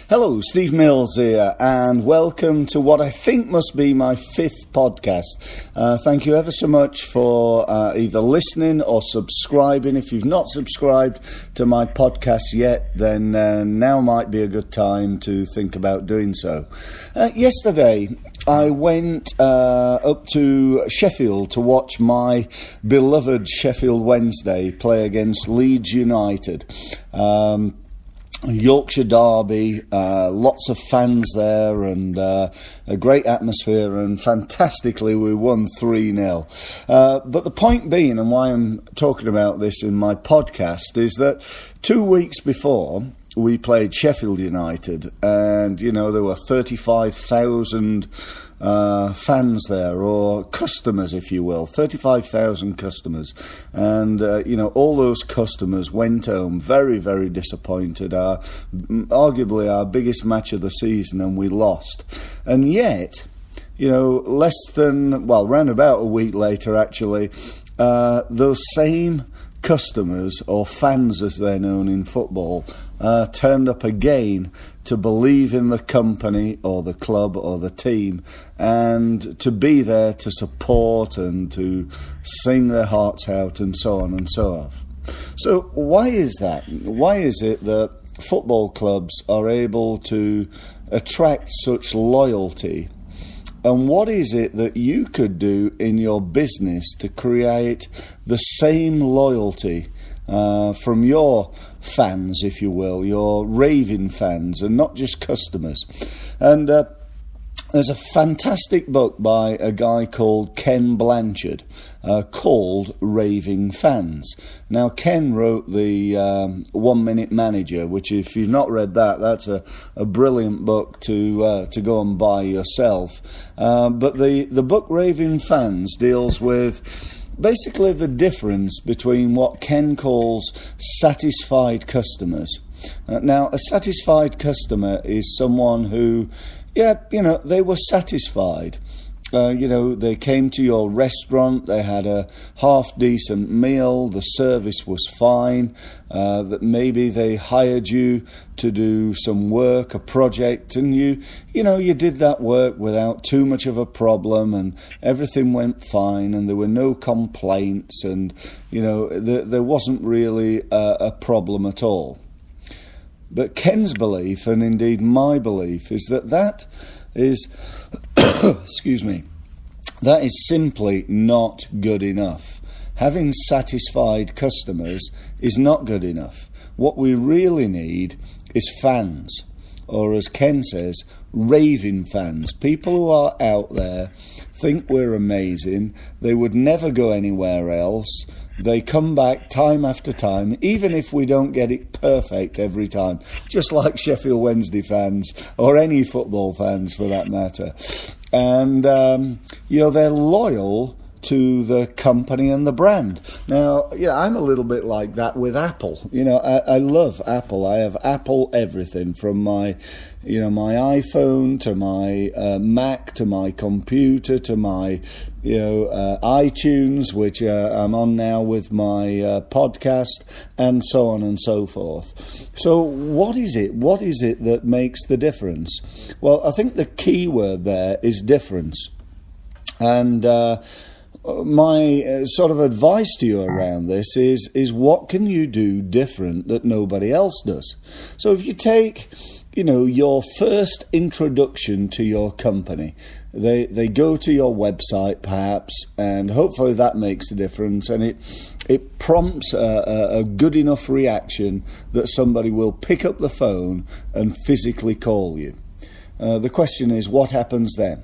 Hello, Steve Mills here, and welcome to what I think must be my fifth podcast. Thank you ever so much for either listening or subscribing. If you've not subscribed to my podcast yet, then now might be a good time to think about doing so. Yesterday, I went up to Sheffield to watch my beloved Sheffield Wednesday play against Leeds United. Yorkshire derby, lots of fans there, and a great atmosphere, and fantastically we won 3-0. But the point being, and why I'm talking about this in my podcast, is that 2 weeks before we played Sheffield United, and there were 35,000 fans there, or customers, if you will, 35,000 customers, and all those customers went home very, very disappointed. Arguably our biggest match of the season, and we lost. And yet, round about a week later, actually, those same customers, or fans as they're known in football, turned up again to believe in the company or the club or the team, and to be there to support and to sing their hearts out and so on and so on. So why is that? Why is it that football clubs are able to attract such loyalty? And what is it that you could do in your business to create the same loyalty from your fans, if you will, your raving fans, and not just customers? And there's a fantastic book by a guy called Ken Blanchard called Raving Fans. Now, Ken wrote the 1 Minute Manager, which, if you've not read that, that's a brilliant book to go and buy yourself. But the book Raving Fans deals with basically the difference between what Ken calls satisfied customers. Now, a satisfied customer is someone who, they were satisfied. They came to your restaurant, they had a half-decent meal, the service was fine, that maybe they hired you to do some work, a project, and you did that work without too much of a problem, and everything went fine, and there were no complaints, and, there wasn't really a problem at all. But Ken's belief, and indeed my belief, is that is, excuse me, that is simply not good enough. Having satisfied customers is not good enough. What we really need is fans, or as Ken says, raving fans. People who are out there, think we're amazing, they would never go anywhere else. They come back time after time, even if we don't get it perfect every time, just like Sheffield Wednesday fans, or any football fans for that matter. And, they're loyal to the company and the brand. Now, I'm a little bit like that with Apple. I love Apple. I have Apple everything, from my iPhone to my Mac to my computer to my iTunes, which I'm on now with my podcast, and so on and so forth. So what is it? What is it that makes the difference? Well, I think the key word there is difference. And my sort of advice to you around this is what can you do different that nobody else does? So if you take your first introduction to your company, they go to your website perhaps, and hopefully that makes a difference, and it prompts a good enough reaction that somebody will pick up the phone and physically call you. The question is, what happens then?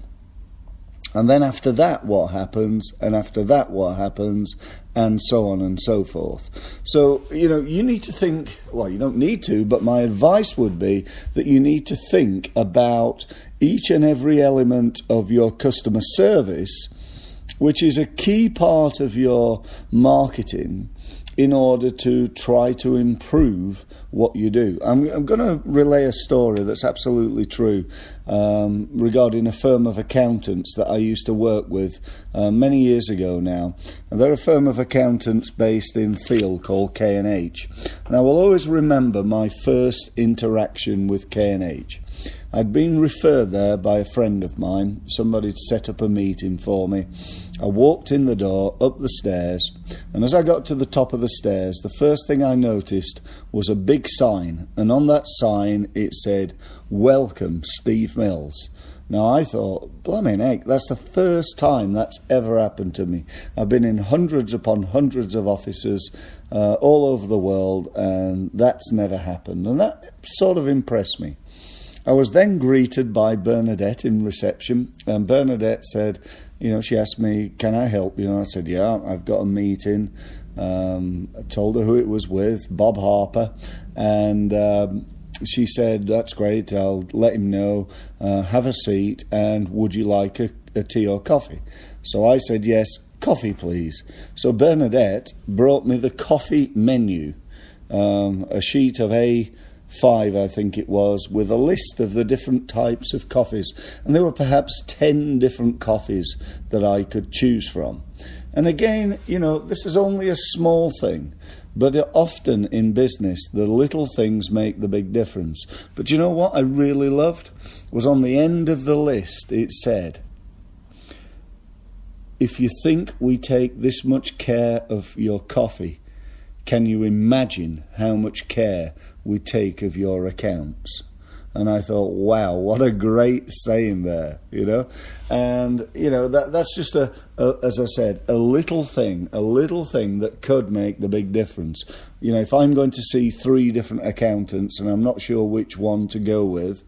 And then after that, what happens? And after that, what happens? And so on and so forth. So, you need to think, well, you don't need to, but my advice would be that you need to think about each and every element of your customer service, which is a key part of your marketing, in order to try to improve what you do. I'm going to relay a story that's absolutely true regarding a firm of accountants that I used to work with many years ago now. And they're a firm of accountants based in Thiel called K&H. And I will always remember my first interaction with K&H. I'd been referred there by a friend of mine. Somebody had set up a meeting for me. I walked in the door, up the stairs, and as I got to the top of the stairs, the first thing I noticed was a big sign, and on that sign it said, "Welcome, Steve Mills." Now I thought, blimey heck, that's the first time that's ever happened to me. I've been in hundreds upon hundreds of offices all over the world, and that's never happened, and that sort of impressed me. I was then greeted by Bernadette in reception, and Bernadette said, she asked me, "Can I help you?" And I said, "Yeah, I've got a meeting." I told her who it was with, Bob Harper, and she said, "That's great, I'll let him know, have a seat, and would you like a tea or coffee?" So I said, "Yes, coffee please." So Bernadette brought me the coffee menu, a sheet of A5, I think it was, with a list of the different types of coffees. And there were perhaps 10 different coffees that I could choose from. And again, this is only a small thing, but often in business, the little things make the big difference. But you know what I really loved? Was on the end of the list, it said, "If you think we take this much care of your coffee, can you imagine how much care we take of your accounts?" And I thought, wow, what a great saying there, And, that's just as I said, a little thing that could make the big difference. If I'm going to see 3 different accountants and I'm not sure which one to go with,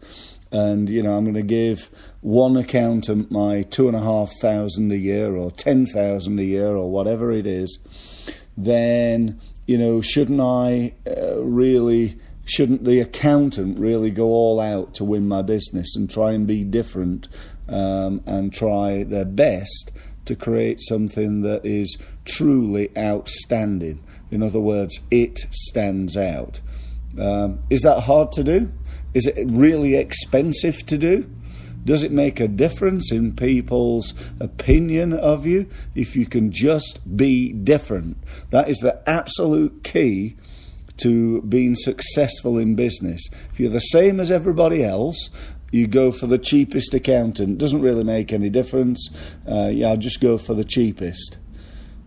and, I'm going to give one accountant my 2,500 a year or 10,000 a year or whatever it is, then, shouldn't the accountant really go all out to win my business and try and be different and try their best to create something that is truly outstanding? In other words, it stands out. Is that hard to do? Is it really expensive to do? Does it make a difference in people's opinion of you if you can just be different? That is the absolute key to being successful in business. If you're the same as everybody else, you go for the cheapest accountant. Doesn't really make any difference. I'll just go for the cheapest.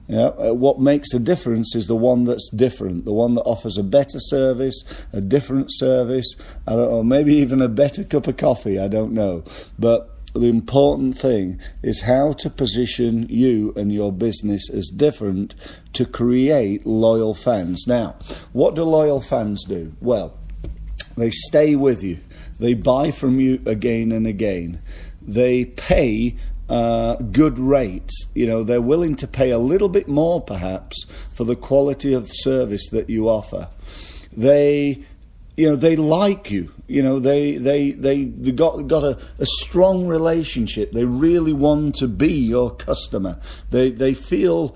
What makes the difference is the one that's different, the one that offers a better service, a different service, I don't know, maybe even a better cup of coffee, I don't know. But the important thing is how to position you and your business as different to create loyal fans. Now, what do loyal fans do? Well, they stay with you. They buy from you again and again. They pay good rates. They're willing to pay a little bit more perhaps for the quality of service that you offer. They like you. They got a strong relationship. They really want to be your customer. They feel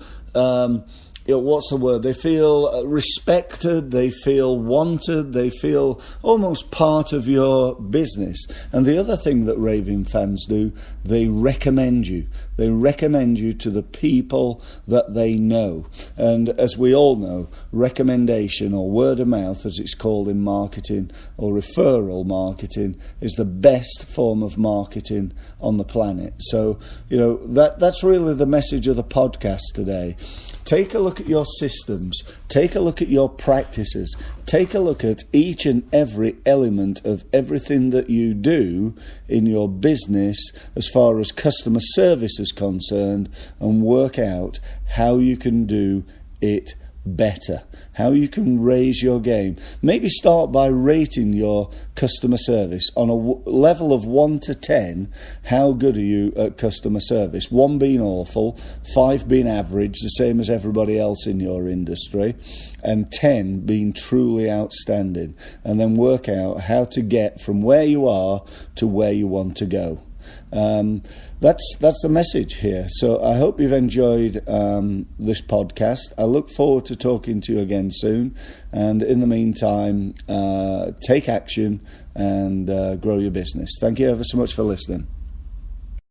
what's the word? They feel respected, they feel wanted, they feel almost part of your business. And the other thing that raving fans do, they recommend you. They recommend you to the people that they know. And as we all know, recommendation, or word of mouth as it's called in marketing, or referral marketing, is the best form of marketing on the planet. So, that's really the message of the podcast today. Take a look at your systems, take a look at your practices, take a look at each and every element of everything that you do in your business as far as customer service is concerned, and work out how you can do it better, how you can raise your game. Maybe start by rating your customer service on a level of 1 to 10. How good are you at customer service? 1 being awful, 5 being average, the same as everybody else in your industry, and 10 being truly outstanding. And then work out how to get from where you are to where you want to go. That's the message here. So I hope you've enjoyed this podcast. I look forward to talking to you again soon. And in the meantime, take action and grow your business. Thank you ever so much for listening.